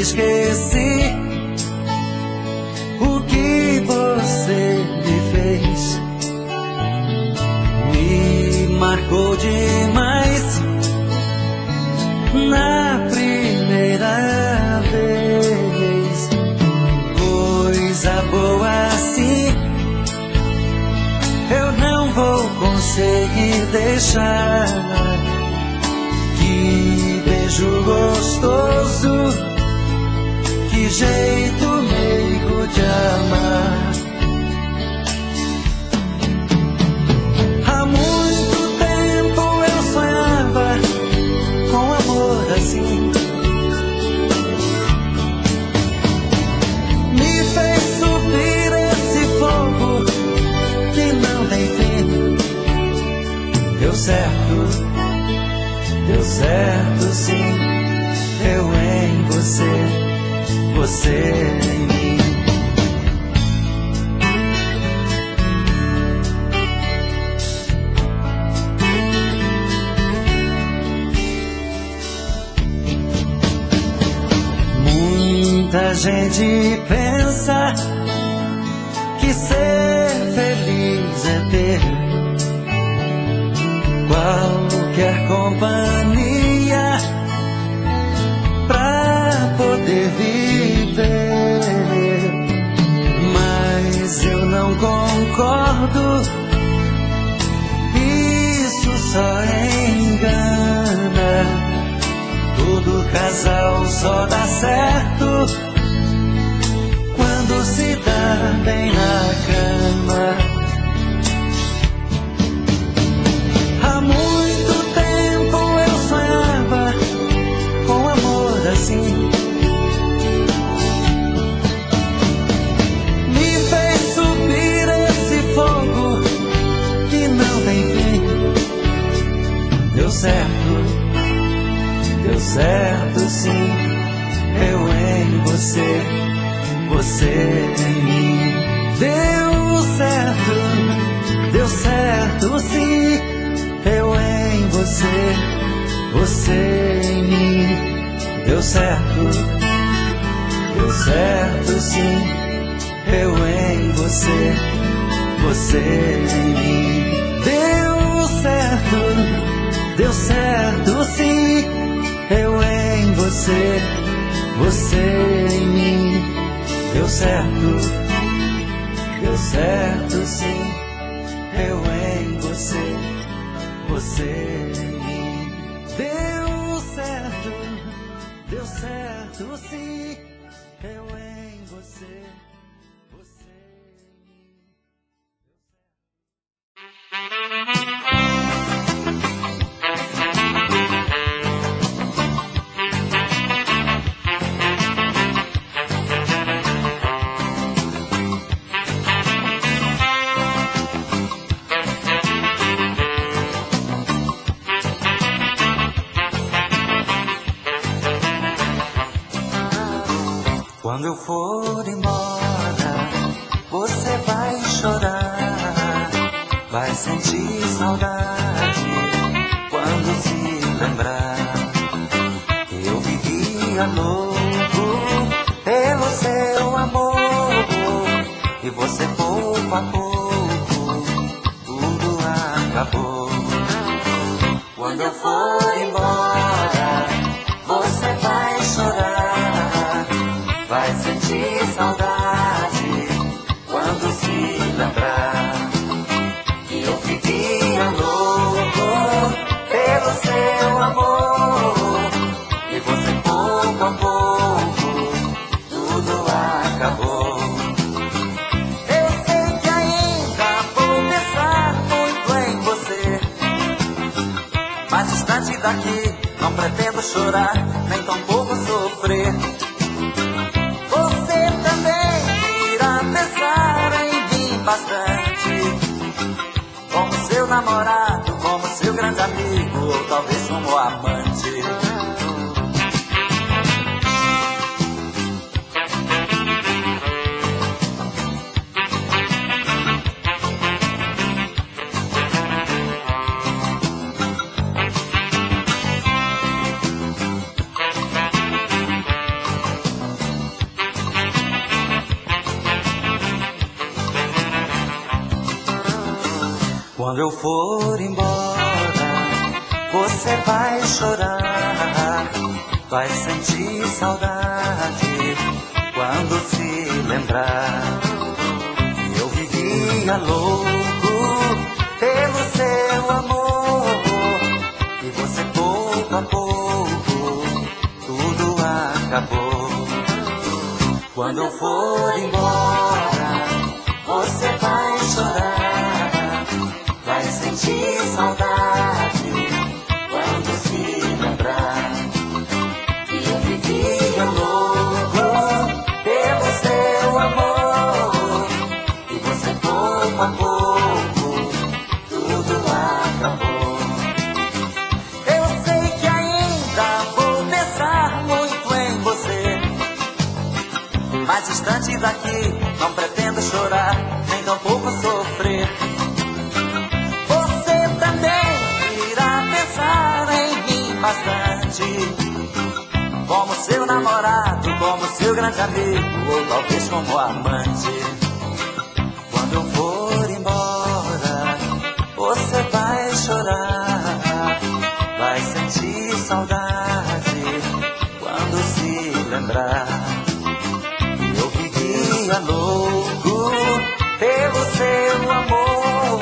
esqueci o que você me fez. Me marcou demais na primeira vez. Coisa boa assim eu não vou conseguir deixar. Que beijo gostoso, que jeito meigo de amar. Há muito tempo eu sonhava com amor assim. Me fez subir esse fogo que não tem fim. Deu certo sim. Eu em você, você em mim. Muita gente pensa que ser feliz é ter qualquer companhia pra poder viver, mas eu não concordo. Isso só engana. Todo casal só dá certo quando se dá bem na cama. Há muito tempo eu sonhava com amor assim. Me fez subir esse fogo que não tem fim. Deu certo sim. Eu em você, você em mim. Deu certo sim. Eu em você, você em mim. Deu certo sim. Eu em você, você em mim. Deu certo sim. Eu em você, você em mim. Deu certo sim. Eu em você, você em mim. Deu certo sim. Eu em você, você em mim. Quando eu for embora, você vai chorar, vai sentir saudade quando se lembrar. Eu vivia louco pelo seu amor, e você pouco a pouco tudo acabou. Quando eu for embora, você vai chorar, vai sentir saudade quando se lembrar. Que eu vivia louco pelo seu amor, e você pouco a pouco tudo acabou. Eu sei que ainda vou pensar muito em você, mas distante daqui não pretendo chorar, nem tão pouco sofrer. Você também irá pensar em mim bastante, como seu namorado, como seu grande amigo, ou talvez como amante. Quando eu for embora, você vai chorar, vai sentir saudade quando se lembrar que eu vivia louco pelo seu amor, e você pouco a pouco tudo acabou. Quando eu for embora, você vai chorar, vai sentir saudade quando se lembrar que eu vivia louco pelo seu amor, e você pouco a pouco tudo acabou. Eu sei que ainda vou pensar muito em você, mas distante daqui não pretendo chorar, nem tampouco sofrer. Você também irá pensar em mim bastante, como seu namorado, como seu grande amigo, ou talvez como amante. Quando eu for embora, você vai chorar, vai sentir saudade quando se lembrar que eu vivia louco pelo seu amor,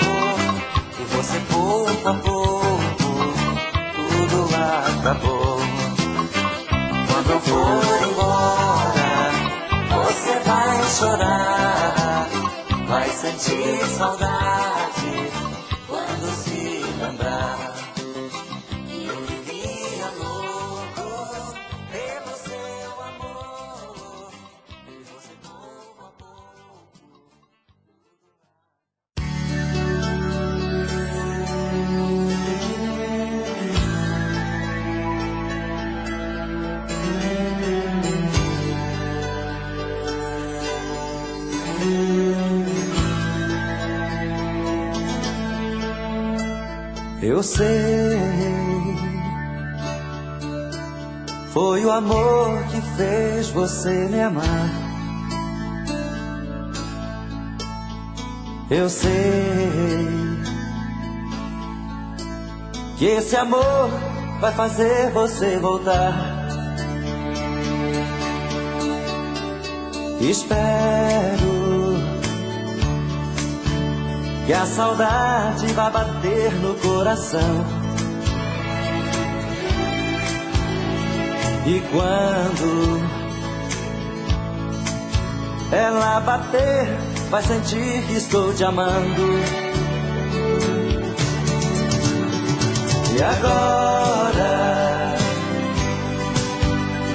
e você pouco a pouco tudo acabou. Quando eu for embora, você vai chorar, vai sentir saudade quando se lembrar que eu vivia louco pelo seu amor, e você pouco a pouco. Eu sei, foi o amor que fez você me amar. Eu sei que esse amor vai fazer você voltar. Espero que a saudade vai bater no coração, e quando ela bater, vai sentir que estou te amando. E agora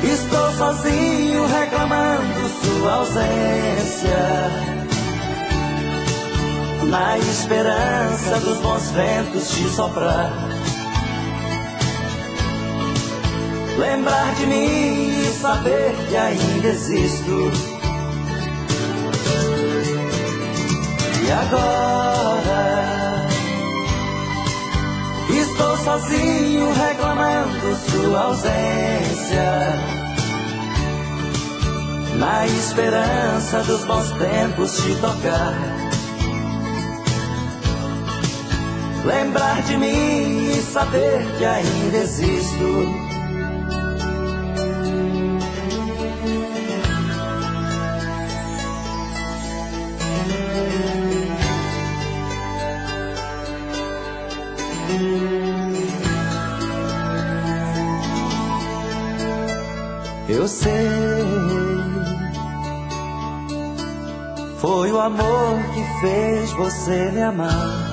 estou sozinho reclamando sua ausência, na esperança dos bons ventos te soprar, lembrar de mim e saber que ainda existo. E agora estou sozinho reclamando sua ausência, na esperança dos bons tempos te tocar, lembrar de mim e saber que ainda existo. Eu sei, foi o amor que fez você me amar.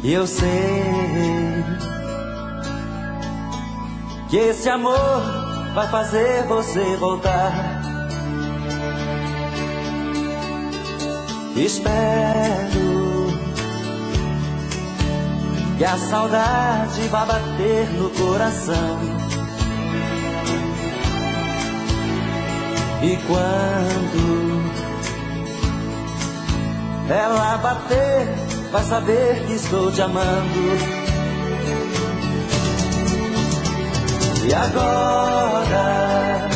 E eu sei que esse amor vai fazer você voltar. Espero que a saudade vai bater no coração, e quando ela bater, vai saber que estou te amando. E agora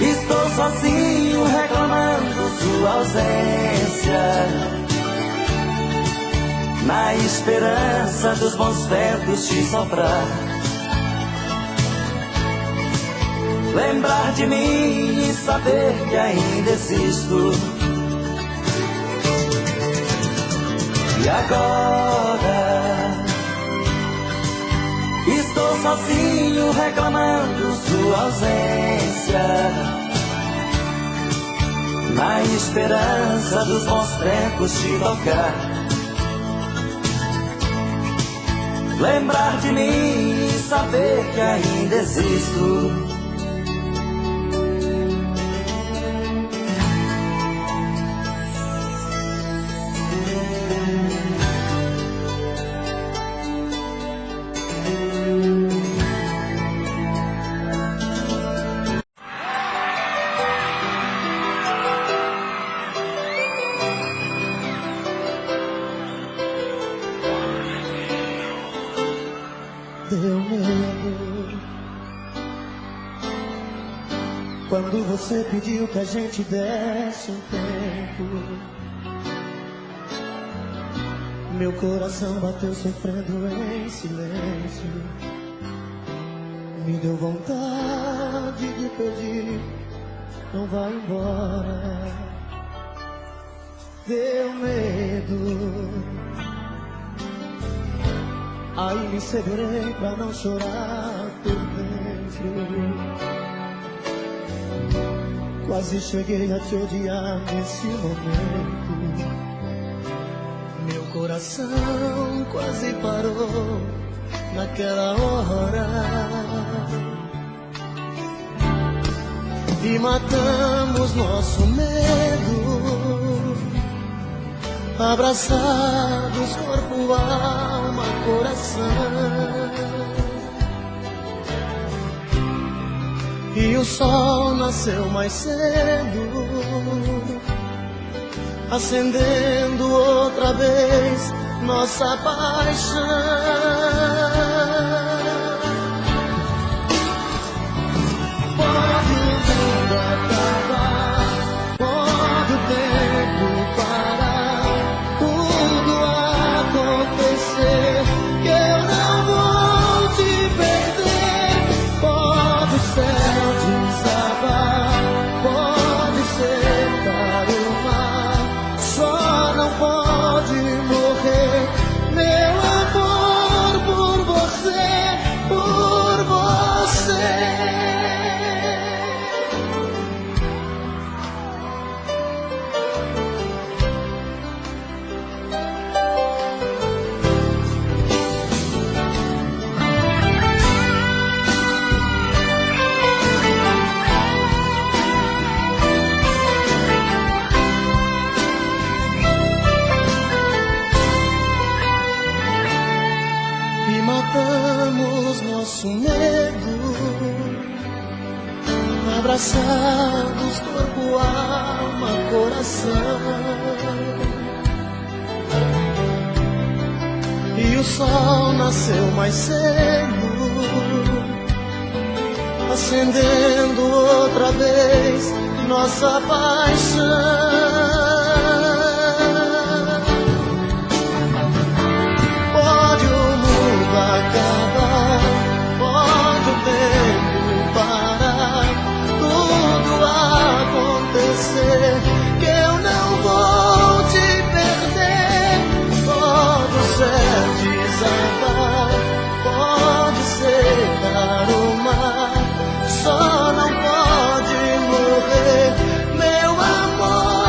estou sozinho reclamando sua ausência, na esperança dos bons ventos te soprar. Lembrar de mim e saber que ainda existo. E agora estou sozinho reclamando sua ausência, na esperança dos bons tempos te tocar. Lembrar de mim e saber que ainda existo. Deu medo quando você pediu que a gente desse um tempo. Meu coração bateu sofrendo em silêncio. Me deu vontade de pedir, não vai embora. Deu medo, aí me segurei pra não chorar por dentro. Quase cheguei a te odiar nesse momento. Meu coração quase parou naquela hora. E matamos nosso medo, abraçados, corpo, alma, coração. E o sol nasceu mais cedo, acendendo outra vez nossa paixão. Pode o mundo acabar, pode o tempo parar, tudo acontecer, que eu não vou te perder. Pode o céu desabar, pode secar o mar, só não pode morrer meu amor por você, por você. E matamos nosso medo, abraçados, corpo, alma, coração. E o sol nasceu mais cedo, acendendo outra vez nossa paixão. Pode o mundo acabar, pode o tempo parar, tudo acontecer, que eu não vou te perder. Pode o céu desabar, pode secar o mar, só não pode morrer meu amor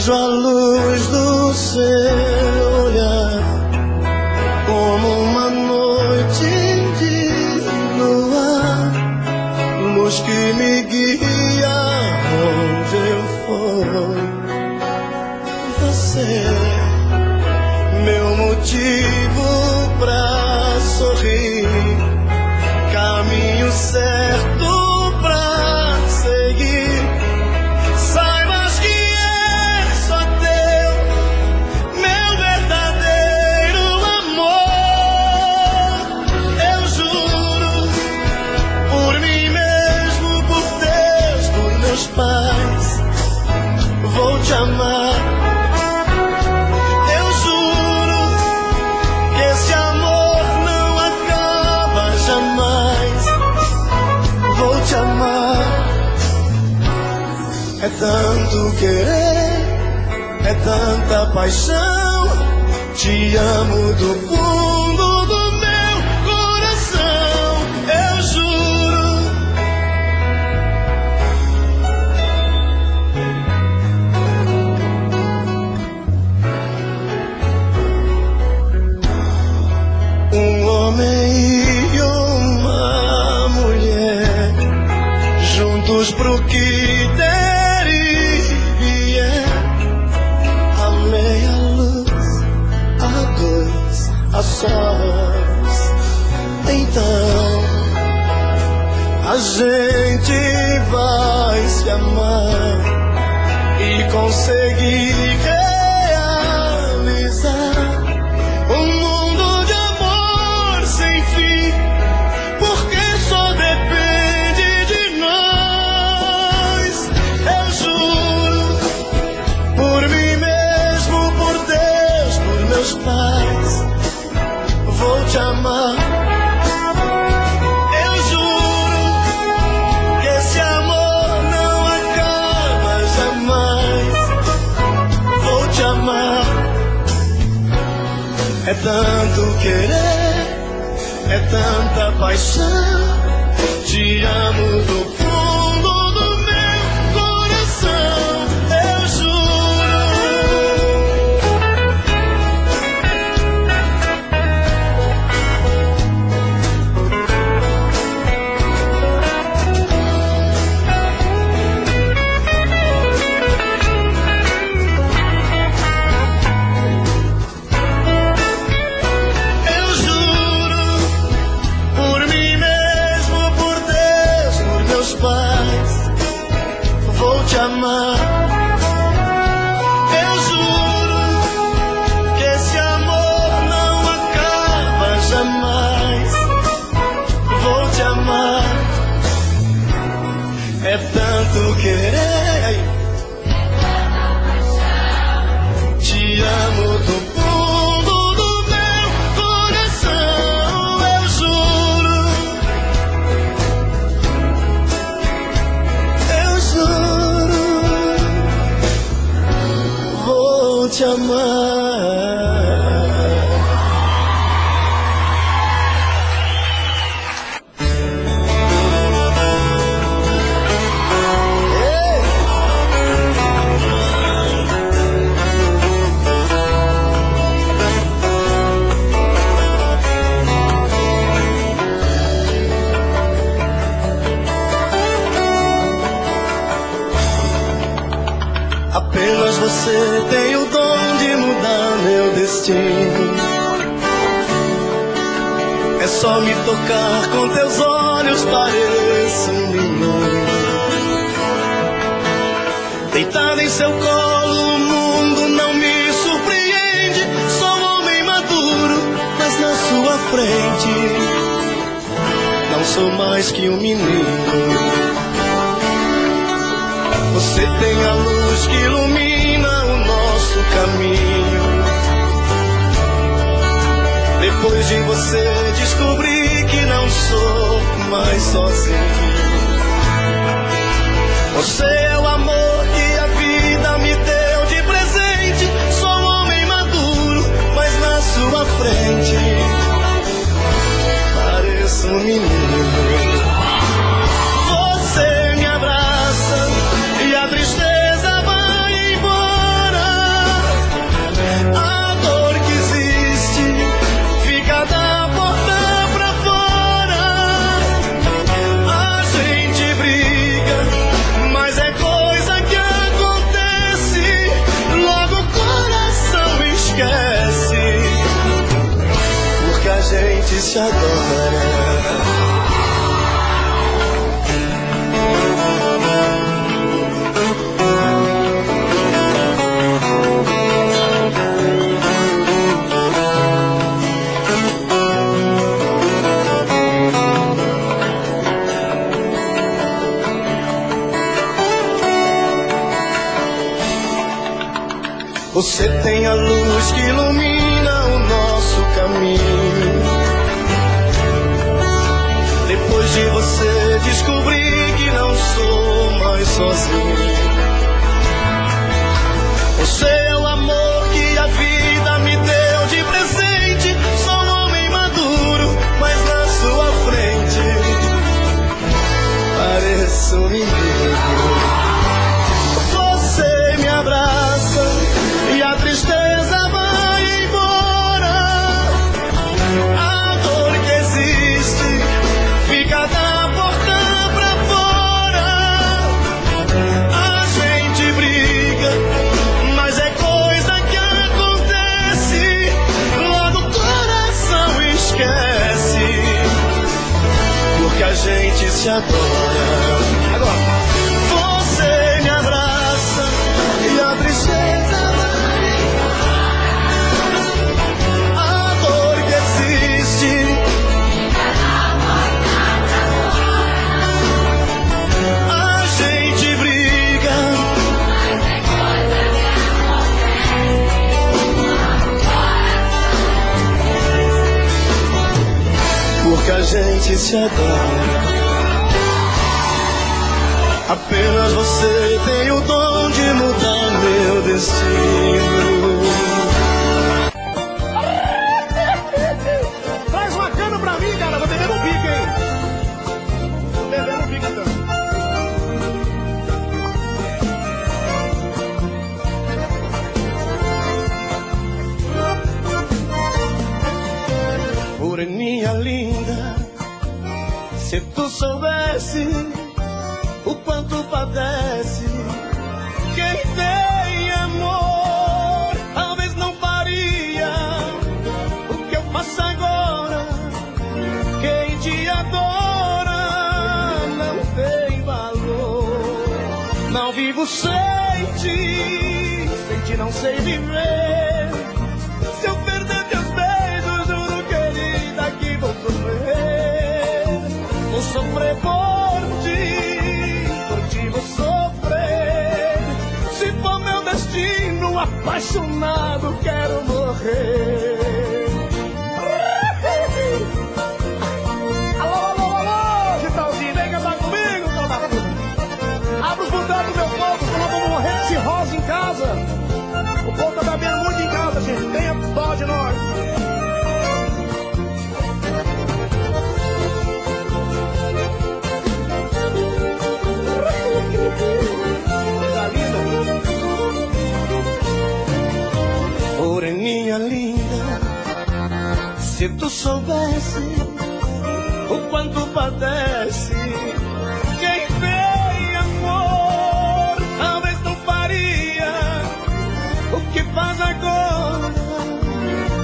Vejo a luz do seu olhar como uma noite de luar, luz que me guia onde eu for. Você, meu motivo pra sorrir, caminho certo pra seguir. Saibas que é só teu, meu verdadeiro amor. Eu juro, por mim mesmo, por Deus, por meus pais, vou te amar. Eu juro que esse amor não acaba jamais. Vou te amar. É tanto querer, é tanta paixão. Te amo do fundo do meu coração. Eu juro. Um homem e uma mulher, juntos pro que der e vier. A meia luz, a dois, a sós. Então a gente vai se amar e conseguir realizar um mundo de amor sem fim, porque só depende de nós. Eu juro, por mim mesmo, por Deus, por meus pais, vou te amar. Eu juro que esse amor não acaba jamais. Vou te amar. É tanto querer, é tanta paixão. Te amo do fundo do meu coração. Eu juro. Eu juro, por mim mesmo, por Deus, por meus pais, vou te amar. Eu juro que esse amor não acaba jamais. Vou te amar. É tanto querer, te amo do fundo do meu coração. Eu juro. Eu juro. Vou te amar. Apenas você tem o dom de mudar meu destino. É só me tocar com teus olhos, pareço um menino. Deitado em seu colo, o mundo não me surpreende. Sou um homem maduro, mas na sua frente não sou mais que um menino. Você tem a luz que ilumina o nosso caminho. Depois de você descobri que não sou mais sozinho. Você é o amor que a vida me deu de presente. Sou um homem maduro, mas na sua frente pareço um menino. Você me abraça e a tristeza vai embora. se adora. Você tem a luz que ilumina o nosso caminho. Depois de você descobri que não sou mais sozinho. Você é o amor que a vida me deu de presente. Sou um homem maduro, mas na sua frente pareço um menino. Você me abraça e a tristeza vai embora. A dor que existe fica da porta pra fora. A gente briga, mas é coisa que acontece. Logo o coração esquece, porque a gente se adora. Agora, você me abraça e a tristeza que a gente se adora. Apenas você tem o dom de mudar meu destino. Traz uma cana pra mim, cara. Vou beber um pique, hein? Vou beber um pique, então. Moreninha linda, se tu soubesse o quanto padece quem tem amor, talvez não faria o que eu faço agora. Quem te adora não tem valor. Não vivo sem ti não sei viver. Se eu perder teus beijos, juro, querida, que vou sofrer. Vou sofrer por ti vou sofrer. Se for meu destino, apaixonado, quero morrer. Alô, Gitalzinho, vem cantar comigo, toda puta. Abre os botões do meu povo, senão vamos morrer de cirrose em casa. O povo tá bebendo muito em casa, gente. Tenha dó de nós. Coisa linda. Moreninha linda, se tu soubesse o quanto padece quem tem amor, talvez não faria o que faz agora.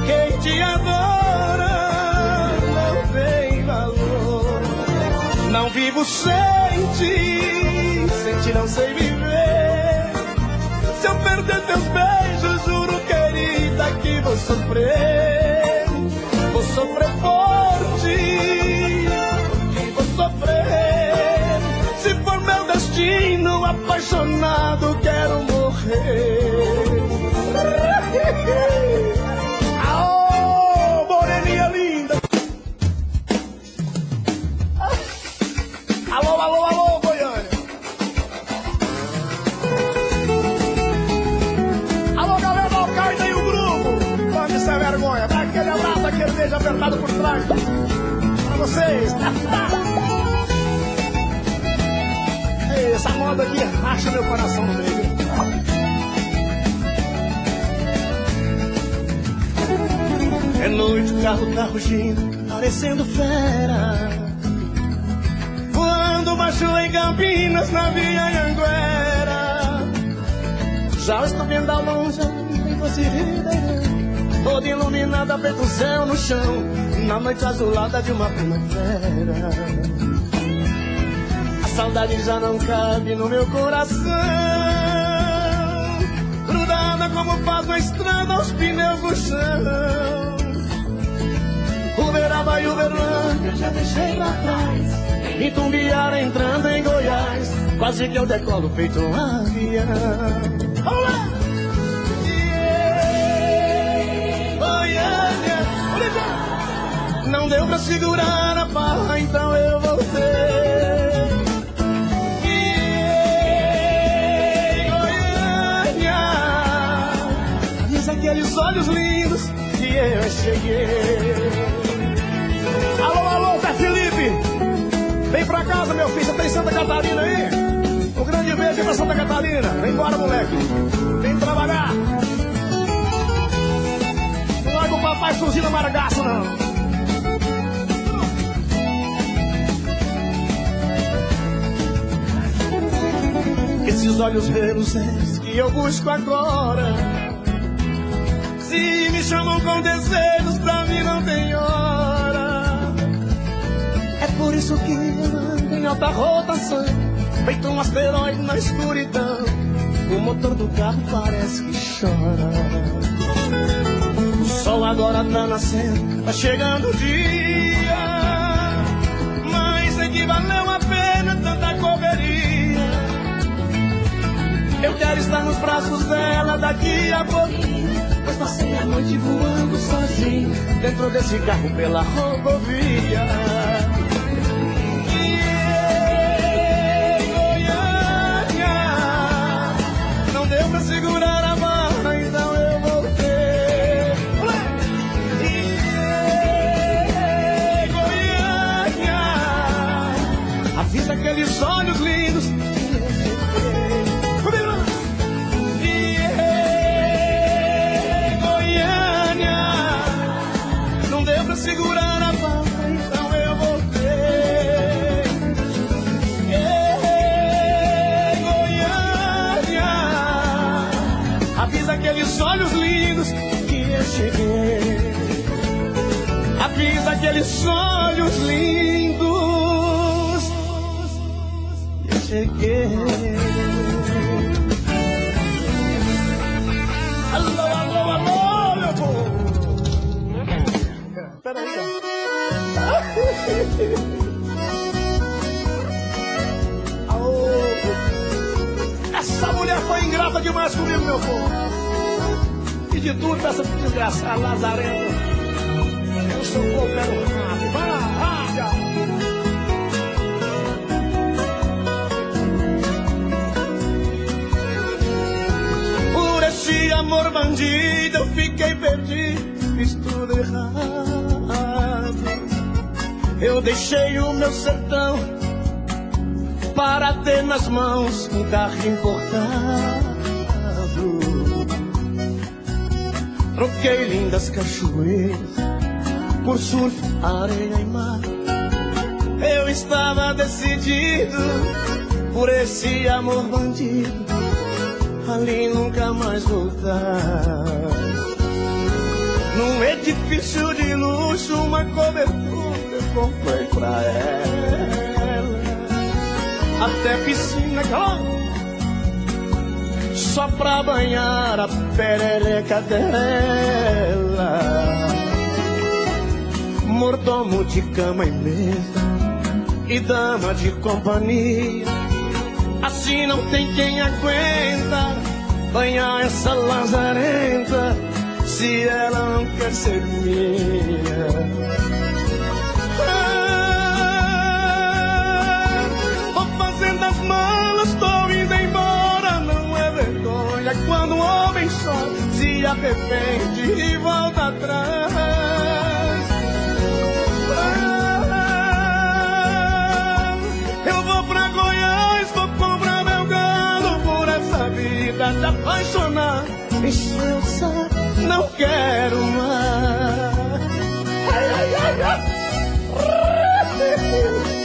Quem te adora não tem valor. Não vivo sem ti não sei viver. Se eu perder teus beijos, juro, querida, que vou sofrer. Vou sofrer por ti, vou sofrer. Se for meu destino, apaixonado, quero morrer. Aô, moreninha linda. Alô, Goiânia. Alô, galera da Al-Qaeda e o grupo. Pode ser vergonha. Dá aquele abraço, aquele beijo apertado por trás. Pra vocês. Ei, essa moda aqui racha meu coração no meio. É noite, o carro tá rugindo, parecendo fera. Voando baixo em Campinas, na Via Anhanguera. Já estou vendo ao longe, bem você ribeirão. toda iluminada, feito o céu no chão, na noite azulada de uma primavera. A saudade já não cabe no meu coração, grudada como faz na estrada aos pneus do chão. Uberaba e Uberlândia já deixei pra trás, em Tumbiara entrando em Goiás, quase que eu decolo feito um avião. Olá! Goiânia! Não deu pra segurar a barra, então eu voltei. Goiânia! Diz aqueles olhos lindos que eu cheguei. Alô, alô, Zé Felipe! Vem pra casa, meu filho, você tem Santa Catarina aí? Um grande beijo pra Santa Catarina. Vem embora, moleque. Vem trabalhar. Não larga o papai sozinho na Maragaço, não. Esses olhos reluzentes que eu busco agora, se me chamam com desejos, pra mim não tem hora. É por isso que eu ando em alta rotação, feito um asteroide na escuridão. O motor do carro parece que chora. O sol agora tá nascendo, tá chegando o dia, mas sei que valeu a pena tanta correria. Eu quero estar nos braços dela daqui a pouquinho, pois passei a noite voando sozinho dentro desse carro pela rodovia. Deu pra segurar a barra, então eu voltei. Goiânia, avisa aqueles olhos lindos que eu cheguei. Goiânia, não deu pra segurar a barra, então eu voltei. Avisa aqueles olhos lindos que eu cheguei. Avisa aqueles olhos lindos que eu cheguei. Alô, alô, alô, meu povo. Peraí, ó. Essa mulher foi ingrata demais comigo, meu povo. E de tudo essa desgraçada lazarenta, eu sou o povo, quero rápido. Vai lá, raga! Por esse amor bandido eu fiquei perdido, fiz tudo errado. Eu deixei o meu sertão para ter nas mãos um carro importado. Troquei lindas cachoeiras por surf, areia e mar. Eu estava decidido por esse amor bandido, ali nunca mais voltar. Num edifício de luxo, uma cobertura eu comprei pra ela, até piscina, calma, só pra banhar a perereca dela. Mordomo de cama e mesa e dama de companhia, assim não tem quem aguenta banhar essa lazarenta, se ela não quer ser minha. Vou fazendo as malas, tô indo embora, não é vergonha quando um homem só se arrepende e volta atrás. Eu vou pra Goiás, vou comprar meu gado, por essa vida de apaixonar. Encheu o saco, não quero mais. Ai, ai, ai, ai.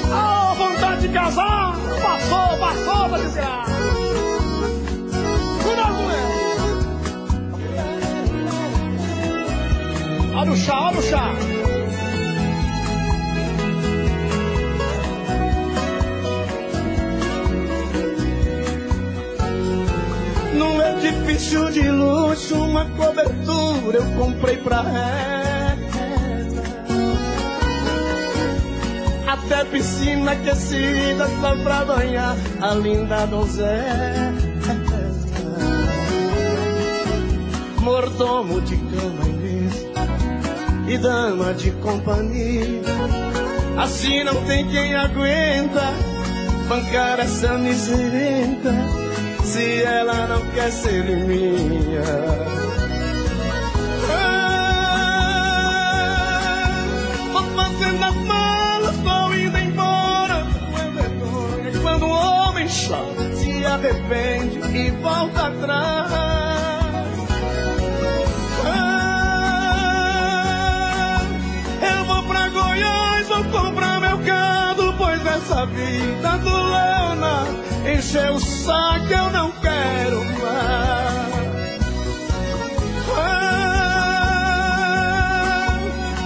Oh, vontade de casar. Passou, passou, pra desgraça. Cuidado com ele. Olha o chá, olha o chá. Num edifício de luxo, uma cobertura eu comprei pra ela. Até piscina aquecida só pra banhar a linda donzela. Mordomo de cama e mesa e dama de companhia. Assim não tem quem aguenta bancar essa miserenta, se ela não quer ser minha. Vou fazendo as malas, vou indo embora. Não é vergonha quando um homem chora, se arrepende e volta atrás. Eu vou pra Goiás, vou comprar meu gado, pois essa vida do Leonardo encheu o saco, eu não quero mais.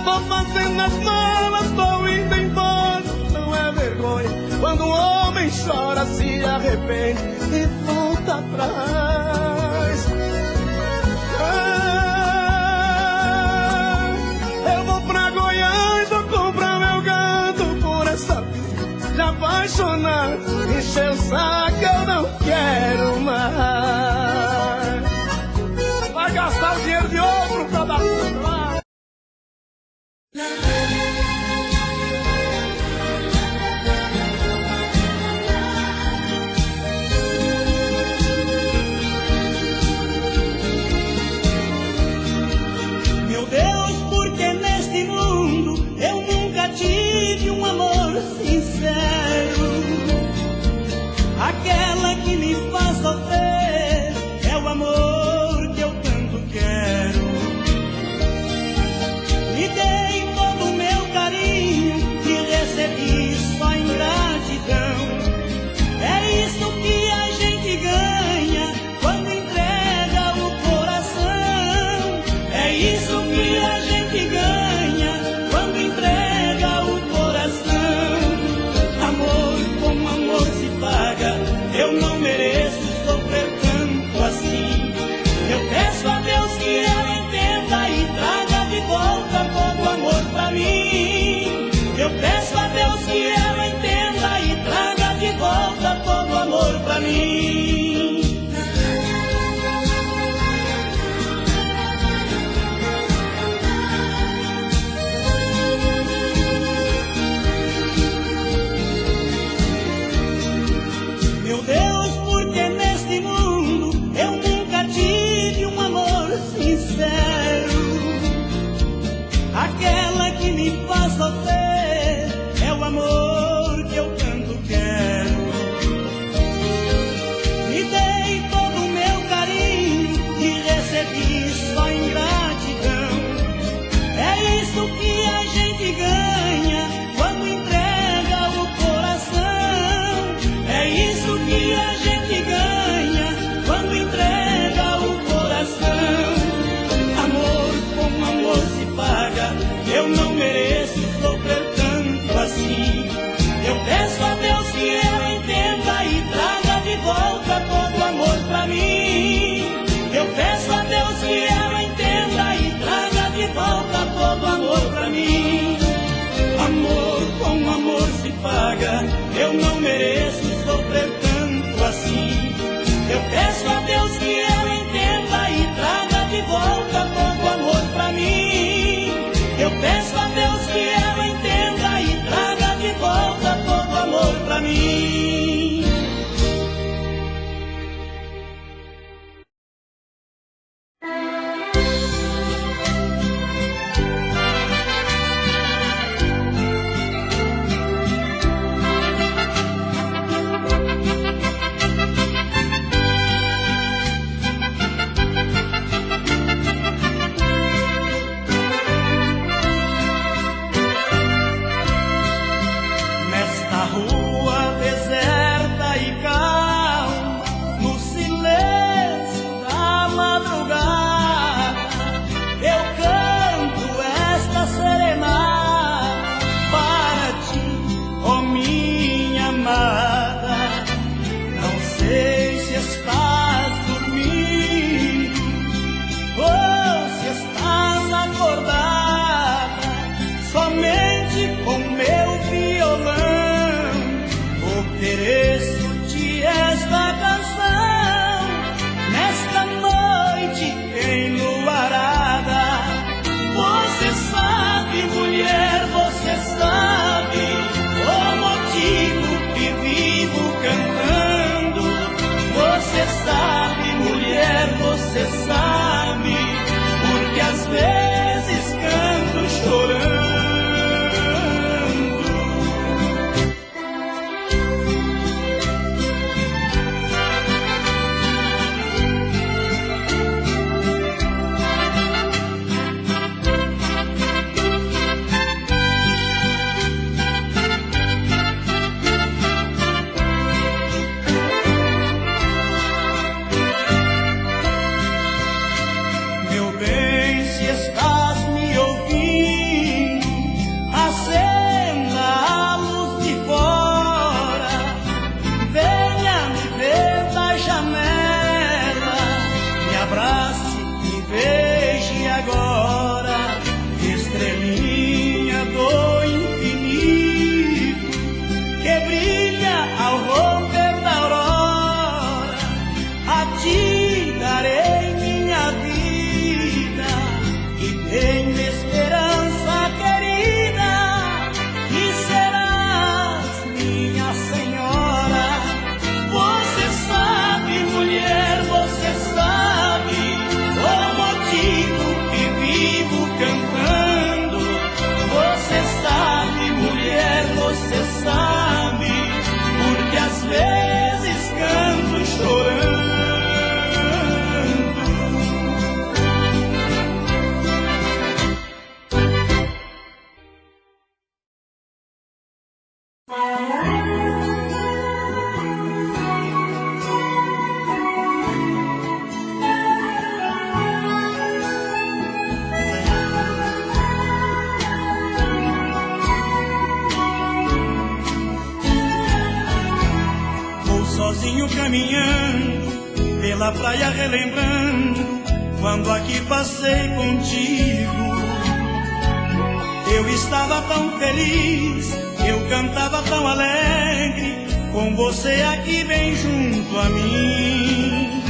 Tô fazendo as malas, tô indo embora. Não é vergonha quando um homem chora, se arrepende e volta atrás. Eu vou pra Goiás, vou comprar meu gado, por essa vida apaixonado, encheu o saco, eu não quero mais. Vai gastar o dinheiro de outro pra dar tudo lá. Meu Deus, porque neste mundo eu nunca tive um amor sincero. Aquela que me faz sofrer é o amor que eu tanto quero. Me dei todo o meu carinho e recebi só ingratidão. É isso que a gente ganha quando entrega o coração. É isso que a gente ganha quando entrega o coração. Amor com amor se paga, eu não mereço sofrer tanto assim. Eu peço a Deus que ela entenda e traga de volta todo o amor pra mim. Eu peço a Deus que ela entenda e traga de volta todo o amor pra mim. Meu Deus, porque neste mundo eu nunca tive um amor sincero. Aquela que me faz sofrer é o amor que eu tanto quero. Me dei todo o meu carinho e recebi só ingratidão. É isso que a gente ganha quando entrega o coração. É isso que a gente ganha quando entrega o coração. Amor com amor se paga, eu não mereço sofrer tanto assim. Eu peço a Deus que ela entenda e traga de volta todo o amor pra mim. Eu peço a Deus que ela entenda e traga de volta todo o amor pra mim. Amor com amor se paga, eu não mereço sofrer tanto assim. Eu peço a Deus que ela entenda e traga de volta todo o amor pra mim. Eu peço a Deus que ela entenda e traga de volta todo o amor pra mim. Nesta rua deserta minha amada. Não sei se estás dormindo ou se estás acordada. Somente com meu violão ofereço-te esta canção nesta noite enluarada. Você sabe, mulher, você sabe o motivo que vivo cantando. Você sabe, mulher, você sabe, porque às vezes canto chorando. Caminhando pela praia, relembrando quando aqui passei contigo. Eu estava tão feliz, eu cantava tão alegre, com você aqui bem junto a mim.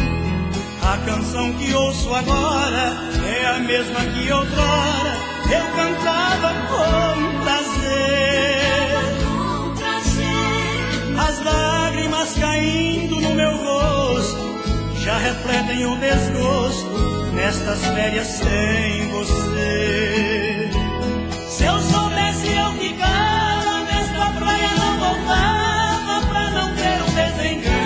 A canção que ouço agora é a mesma que outrora eu cantava com prazer. As lágrimas caindo no meu rosto já refletem o desgosto nestas férias sem você. Se eu soubesse eu ficava nesta praia, não voltava pra não ter um desengano.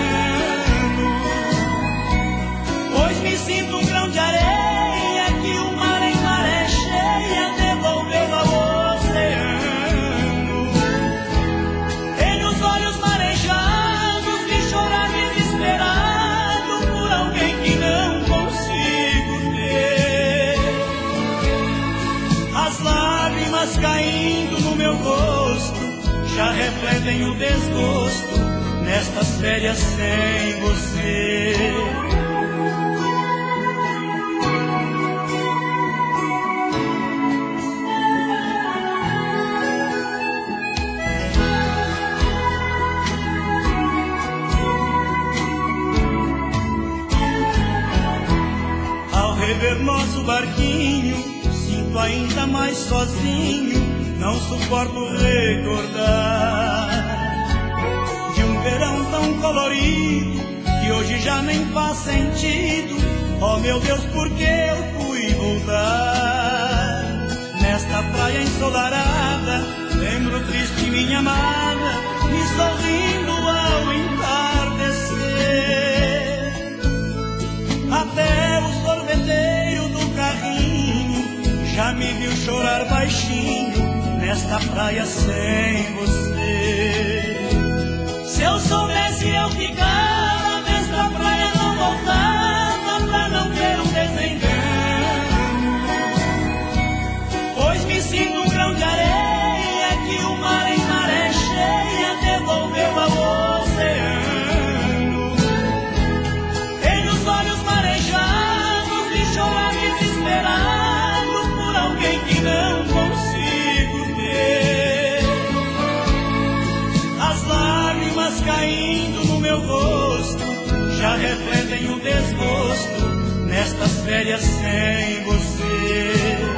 Pois me sinto um grão de areia que o mar em maré cheia devolveu ao oceano. Tenho os olhos marejados de chorar desesperado por alguém que não consigo ver. As lágrimas caindo no meu rosto já refletem o desgosto nestas férias sem você. Ao rever nosso barquinho, sinto ainda mais sozinho. Não suporto recordar de um verão tão colorido que hoje já nem faz sentido. Oh meu Deus, por que eu fui voltar? Nesta praia ensolarada, lembro triste minha amada, me sorrindo ao entardecer. Até o sorveteiro do carrinho já me viu chorar baixinho nesta praia sem você. Se eu soubesse eu ficava nesta praia, não voltava pra não ter um desengano. Pois me sinto um grão de areia que o mar em maré cheia refletem o desgosto nestas férias sem você.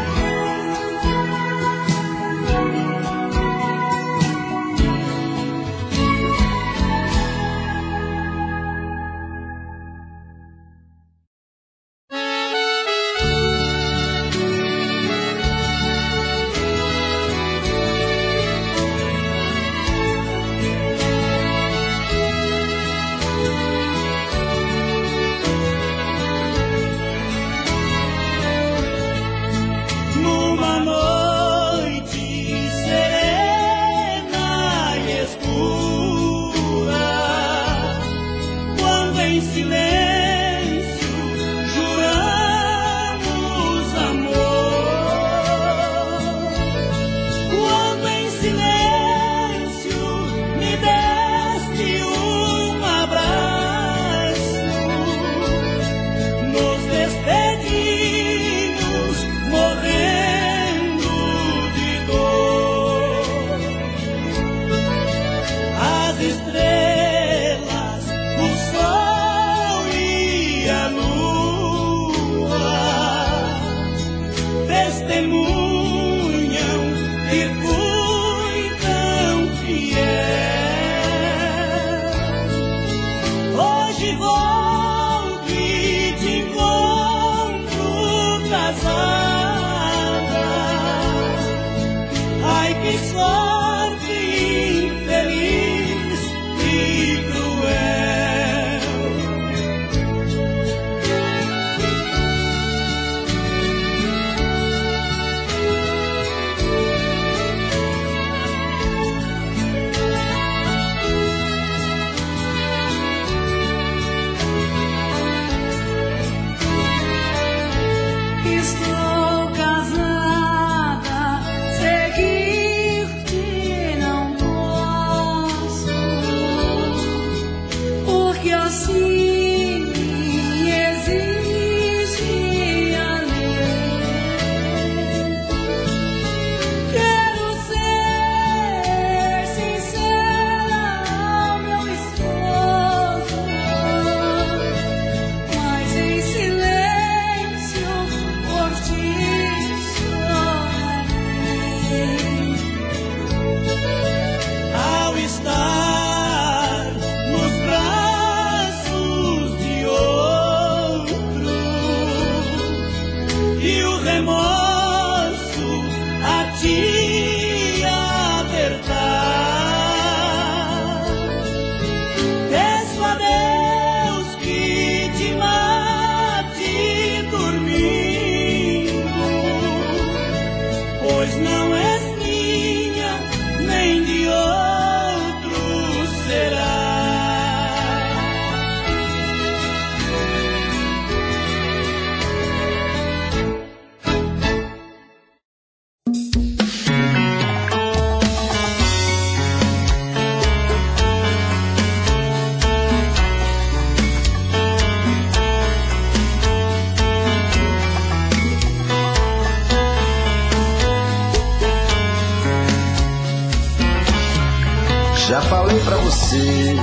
Já falei pra você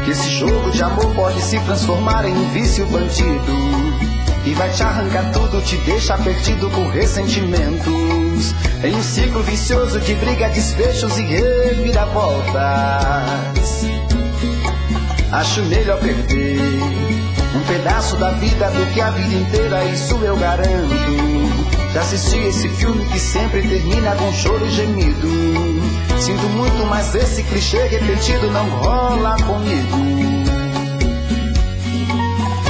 que esse jogo de amor pode se transformar em um vício bandido e vai te arrancar tudo, te deixar perdido por ressentimentos, em um ciclo vicioso de briga, desfechos e reviravoltas. Acho melhor perder um pedaço da vida do que a vida inteira, isso eu garanto. Já assisti esse filme que sempre termina com choro e gemido. Sinto muito, mas esse clichê repetido não rola comigo.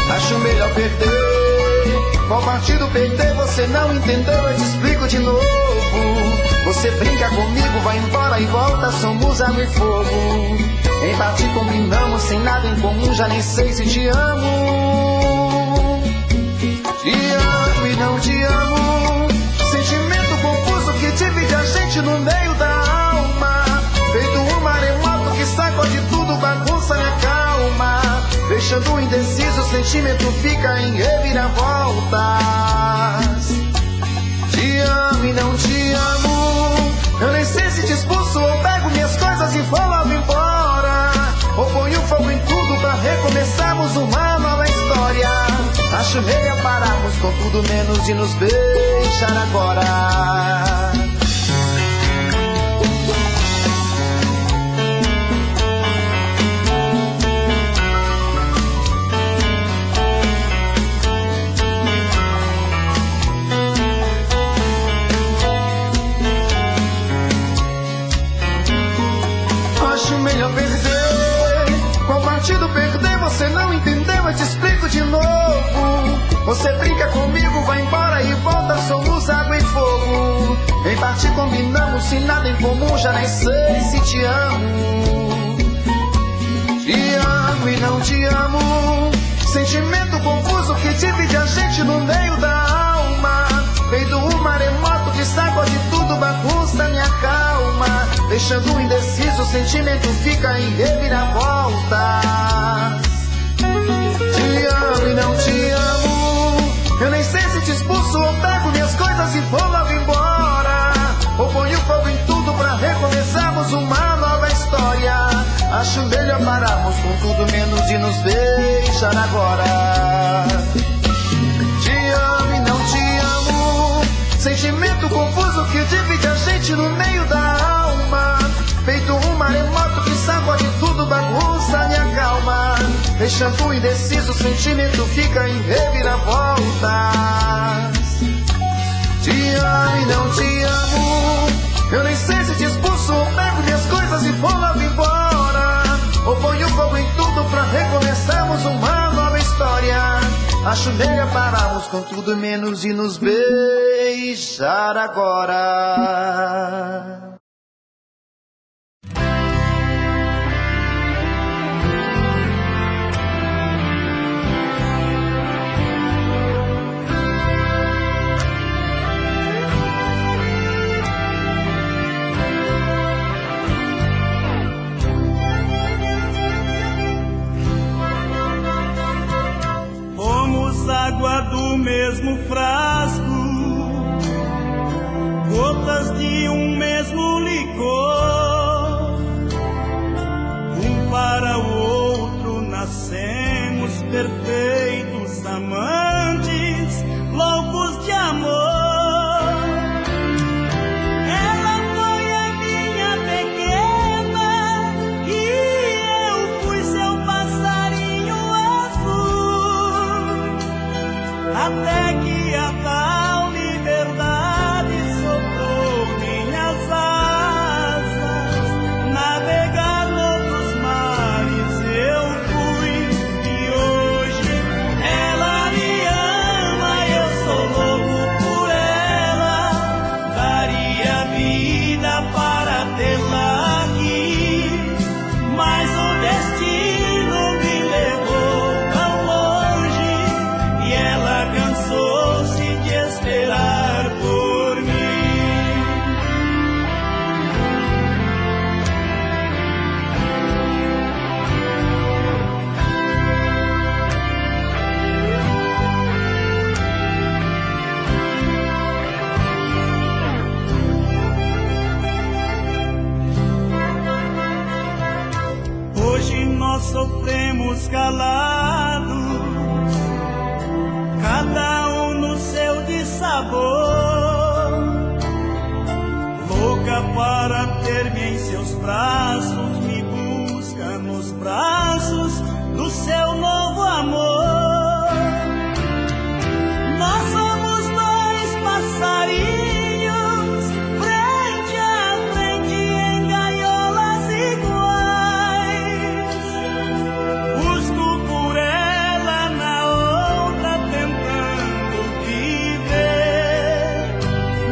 Acho melhor perder. Qual partido perder? Você não entendeu, eu te explico de novo. Você brinca comigo, vai embora e volta, somos água e fogo. Em parte combinamos, sem nada em comum, já nem sei se te amo. Te amo e não te amo. Sentimento confuso que divide a gente no meio da alma. Feito um maremoto que sacode tudo, bagunça minha calma. Deixando indeciso, o sentimento fica em reviravoltas. Te amo e não te amo. Eu nem sei se te expulso ou pego minhas coisas e vou logo embora, ou ponho fogo em tudo pra recomeçarmos uma nova Acho melhor pararmos com tudo menos de nos beijar agora. Acho melhor perder. Qual partido perder? Você não entendeu, eu te explico de novo. Você brinca comigo, vai embora e volta, somos água e fogo. Em parte combinamos, sem nada em comum, já nem sei se te amo. Te amo e não te amo. Sentimento confuso que divide a gente no meio da alma. Feito um maremoto que sacode tudo, bagunça minha calma. Deixando indeciso, o sentimento fica em reviravolta. Te amo e não te amo. Eu nem sei se te expulso ou pego minhas coisas e vou logo embora. Ou ponho fogo em tudo pra recomeçarmos uma nova história. Acho melhor pararmos com tudo menos de nos beijar agora. Te amo e não te amo. Sentimento confuso que divide a gente no meio da alma. Feito um maremoto que sacode tudo, bagunça minha calma. Deixando indeciso, o sentimento fica em reviravoltas. Te amo e não te amo. Eu nem sei se te expulso ou pego minhas coisas e vou logo embora. Ou ponho fogo em tudo pra recomeçarmos uma nova história. Acho melhor pararmos com tudo menos de nos beijar agora. Água do mesmo frasco, gotas de um mesmo licor. Um para o outro nascemos perfeitos amantes, loucos de amor. Ela foi a minha pequena e eu fui seu passarinho azul. Até que a tal liberdade soprou minhas asas, navegar noutros mares eu fui, e hoje ela me ama, eu sou louco por ela, daria vida para tê-la aqui, mas o destino me levou tão longe e ela cansou-se de esperar por mim. Hoje nós sofremos calados, cada um no seu dissabor, louca para ter-me em seus braços, me busca nos braços do seu novo amor. Nós somos dois passarinhos, frente a frente em gaiolas iguais. Busco por ela na outra tentando viver,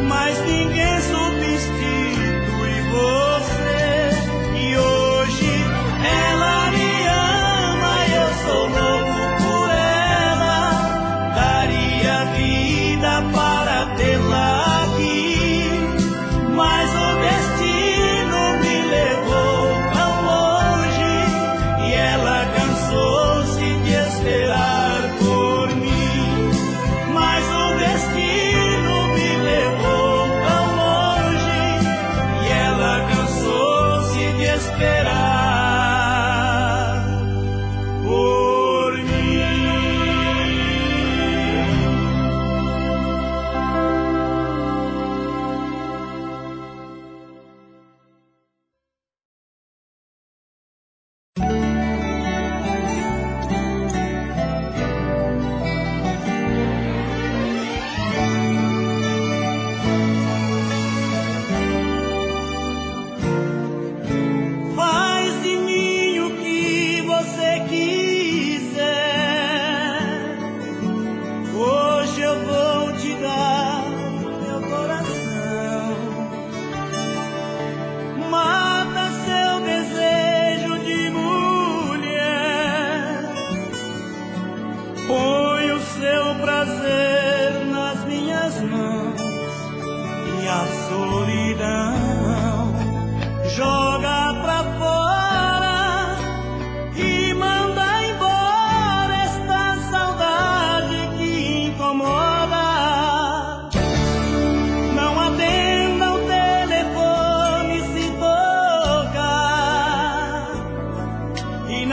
mas ninguém substitui você. E hoje ela me ama, eu sou louco por ela, daria vida para tê-la aqui, mas o destino me levou tão longe e ela cansou-se de esperar por mim. Mas o destino me levou tão longe e ela cansou-se de esperar por mim.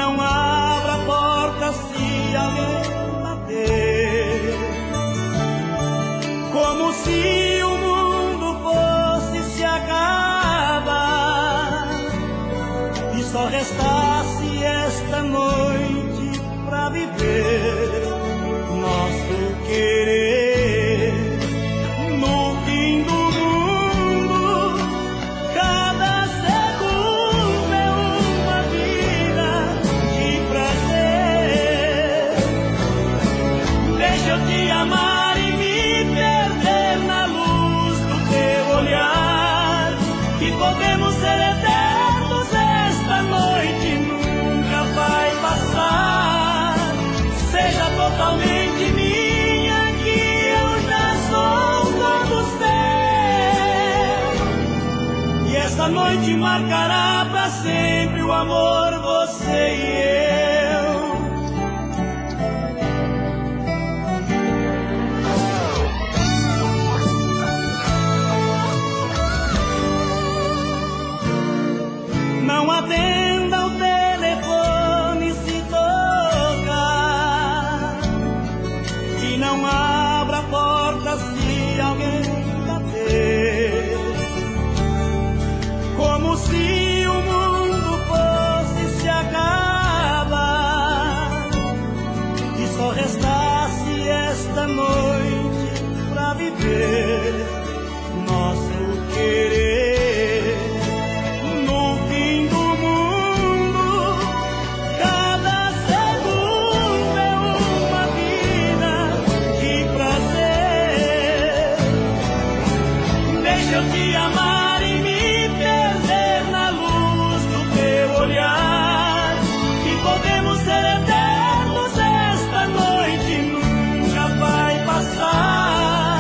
não abra a porta se alguém bater, como se o mundo fosse se acabar e só restasse esta noite pra viver nosso querer. No fim do mundo, cada segundo é uma vida de prazer. Deixa eu te amar e me perder na luz do teu olhar, que podemos ser eternos. Esta noite nunca vai passar. Seja totalmente minha, que eu já sou todo seu. E esta noite marcará pra sempre o amor, você e eu. Não atenda o telefone se tocar, e não abra a porta se alguém bater, como se o mundo fosse se acabar e só restasse esta noite pra viver nosso querer. No fim do mundo, cada segundo é uma vida de prazer. Deixa eu te amar e me perder na luz do teu olhar, que podemos ser eternos. Esta noite nunca vai passar.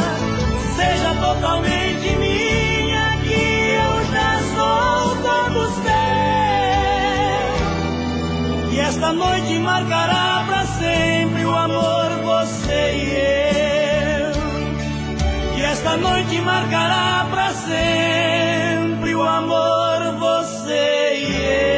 Seja totalmente minha, que eu já sou todo seu. E esta noite marcará pra sempre o amor, você e eu. E esta noite marcará pra sempre o amor, você e eu.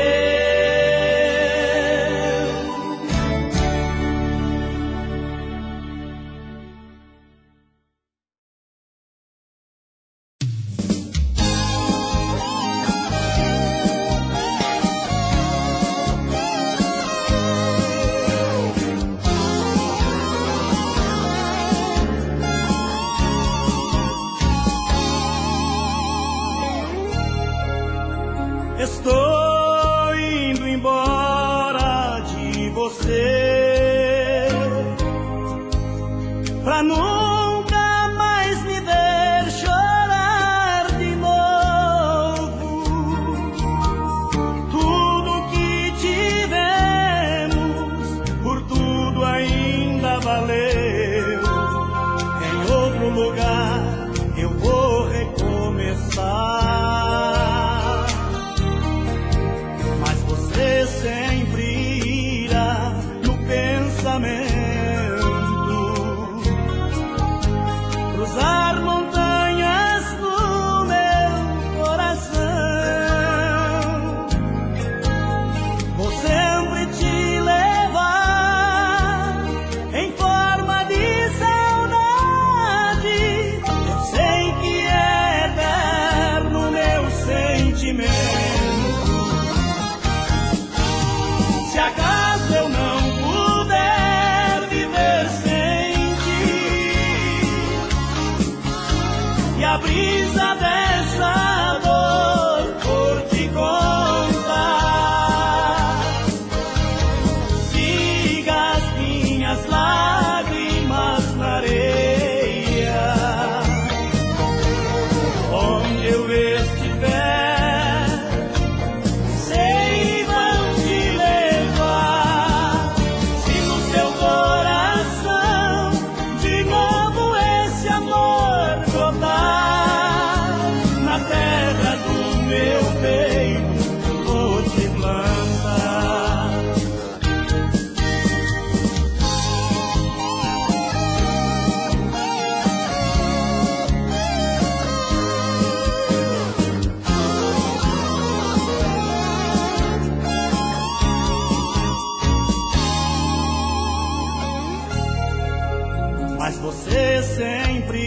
você sempre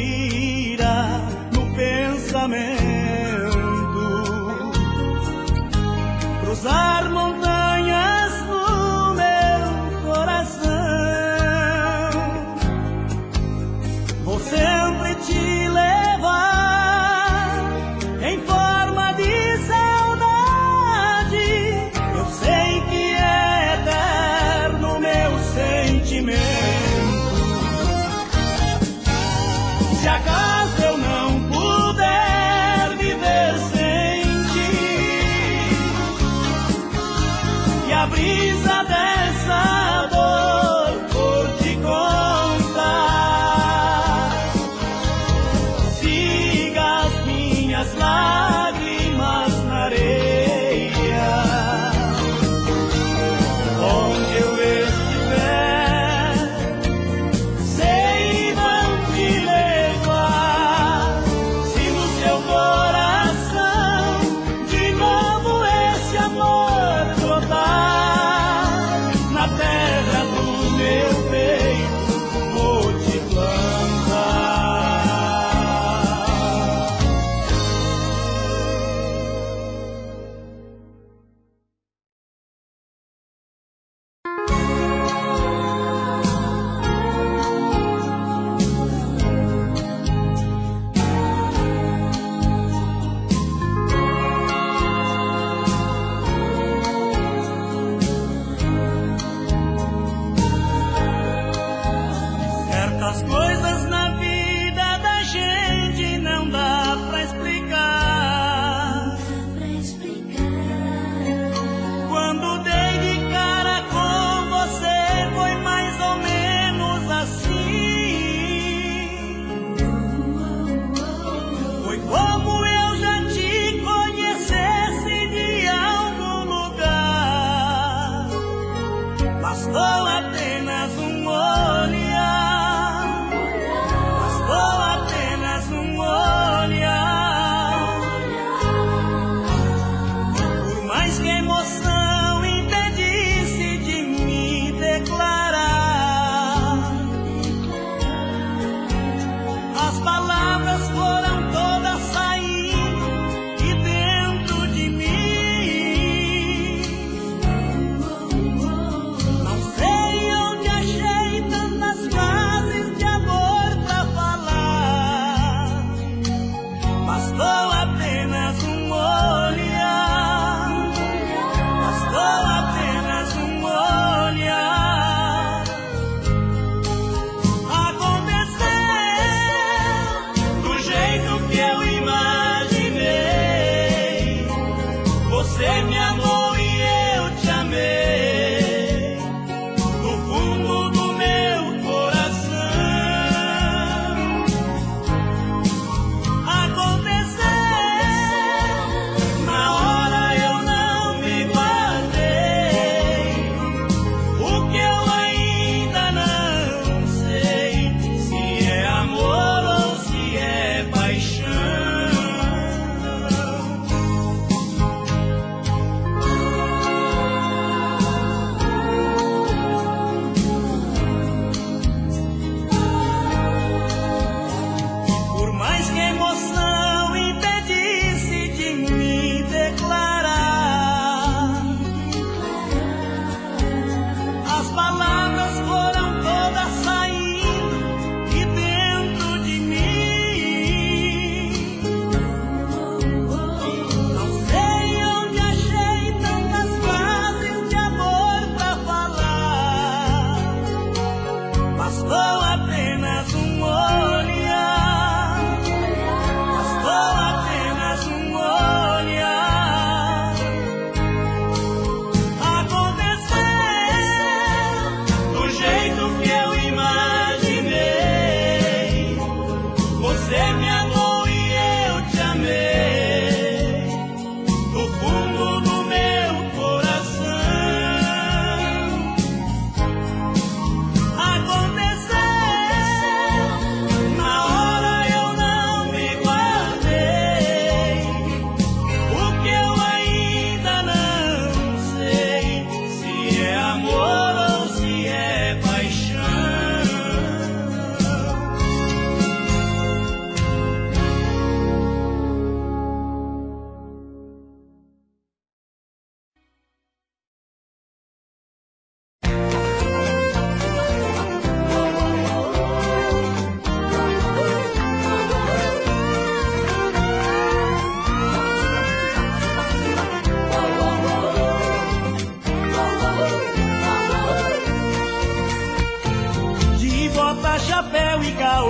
irá no pensamento cruzar montanhas no meu coração. Vou sempre te levar em forma de saudade. Eu sei que é eterno meu sentimento. Se acaso eu não puder viver sem ti, e a brisa dessa dor por te contar, siga as minhas lágrimas na areia, onde eu estiver, sei não te levar. Se no seu coração de novo esse amor brotar,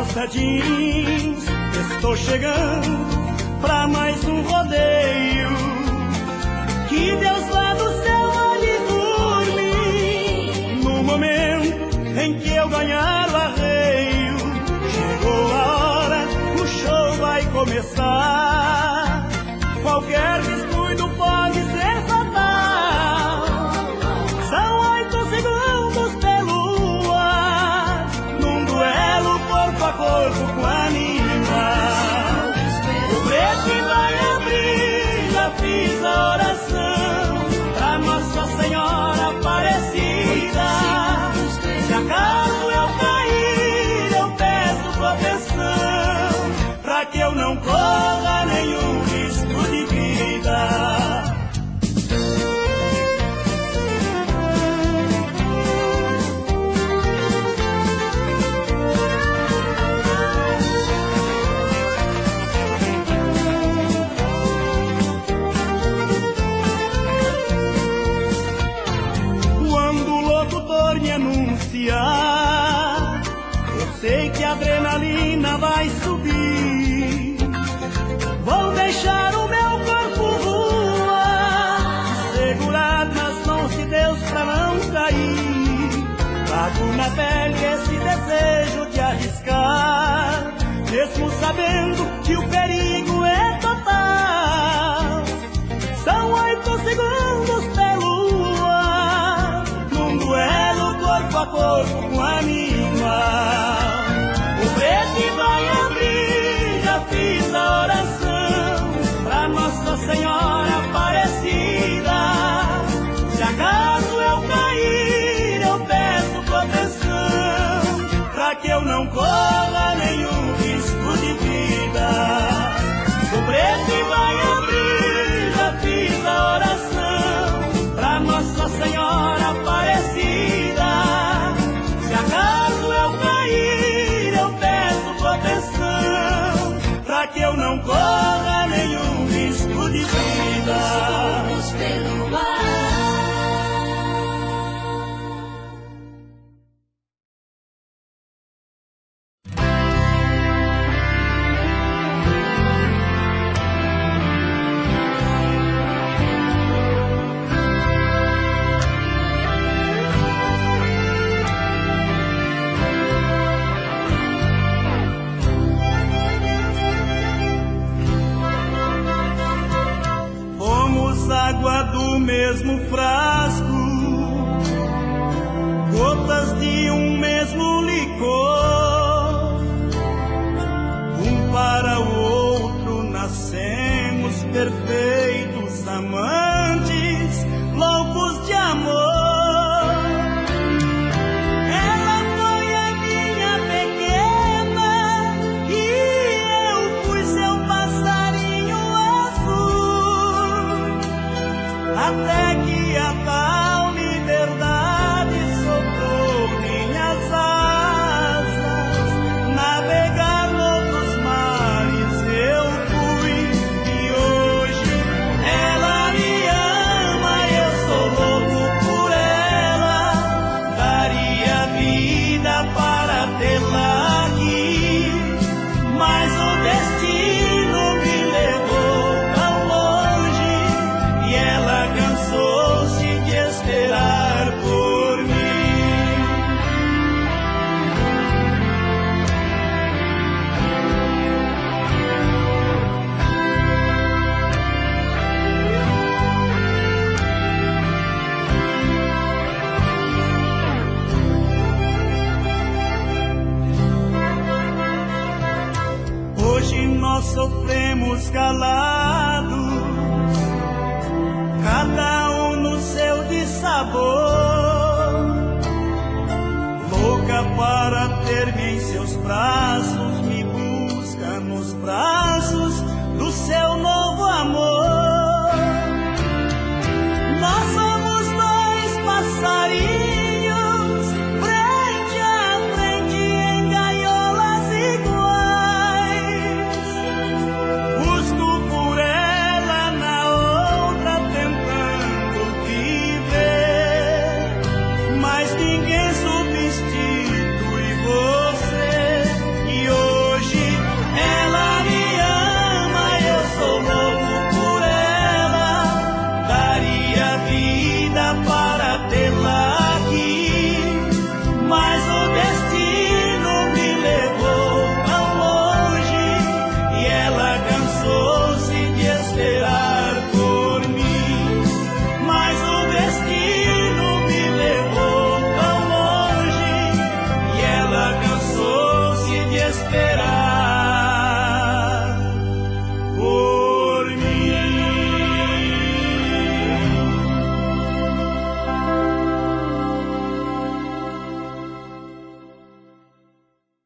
calça jeans, estou chegando pra mais um rodeio. Que Deus lá do céu olhe por mim, no momento em que eu ganhar o arreio. Chegou a hora, o show vai começar. Qualquer descuido pode ser fatal. São 8 segundos pelo ar, num duelo corpo a corpo com animal. O preto vai abrir, já fiz a oração pra Nossa Senhora Aparecida. Se acaso eu cair, eu peço proteção, pra que eu não corra nenhum risco de vida. Quando o locutor me anunciar, eu sei que a adrenalina vai subir. Vou deixar o meu corpo voar, segurado nas mãos de Deus pra não cair. Trago na pele esse desejo de arriscar, mesmo sabendo que o perigo é total. São 8 segundos pelo ar, num duelo corpo a corpo com animal. O preto vai abrir, já fiz a oração pra Nossa Senhora Aparecida. Se acaso eu cair, eu peço proteção, pra que eu não corra nenhum risco de vida. O preto vai abrir, já fiz a oração pra Nossa Senhora Aparecida. Se acaso eu cair, eu peço proteção, pra que eu não corra nenhum risco de vida. Pelo ar. Água do mesmo frasco, gotas de um mesmo licor. Um para o outro nascemos perfeitos amantes, loucos de amor. Ela foi a minha pequena e eu fui seu passarinho azul. Até que a tal liberdade soltou minhas asas, navegar noutros mares eu fui, e hoje ela me ama, eu sou louco por ela, daria vida para tê-la aqui, mas o destino me levou tão longe, e ela cansou-se de esperar por mim. Hoje nós sofremos calados, cada um no seu dissabor, louca para ter-me em seus braços, me busca nos braços